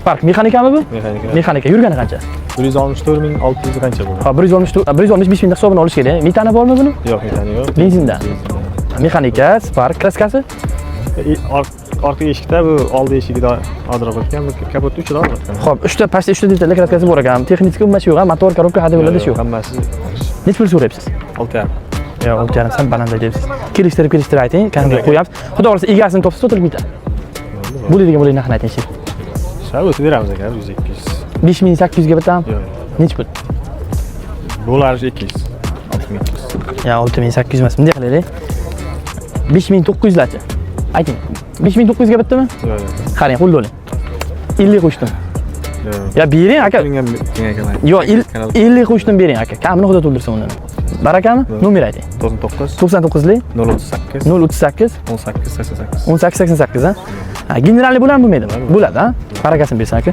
Spark mexanikami bu? Mexanika. Mexanika. Yurgani qancha? 164.600 qancha bo'ldi? Ha, 165 ming hisobini olish kerak. Metani bormi buni? Yo'q, metani yo'q. Benzindan. Mexanika, Spark, kraskasi? Orqa eshikda bu oldi eshigida ag'darib o'tgan, bu kapotni uchida ag'darib o'tgan. Xo'p, 3 detalli kraskasi bor ekan. Texnik umuman yo'q, motor, korobka hadi bo'ladi shu. Hammasi Nech pul so'rayapsiz? 6.5. Yo'q, 6.5 san balandda deyapsiz. Kelishtirib ayting, qanday qo'yamiz. Xudo xohlasa egasini topsa sotilib ketadi. Bu degan bo'lay narxini ayting. Sha o'tib beramiz aka, 100-200. 5800 ga bitami? Yo'q. Nech pul? Bo'lari 200. 6200. Ya 6800 emas, bunday qilaylik. 5900 lachi. Ayting. 5900 ga bitdimi? Yo'q. Qarang, qo'lda oling. 50 qo'shdim. Yo'q. Ya bering aka. Yo'q, 50 qo'shdim bering aka. Kamini xudo to'ldirsin undan. Barakami? Nomer ayting. 99 99lik 038 038 18 88. 1888 ha. Generalli bo'ladimi bo'lmaydimi? Bo'ladi ha. Barakasini bersin aka.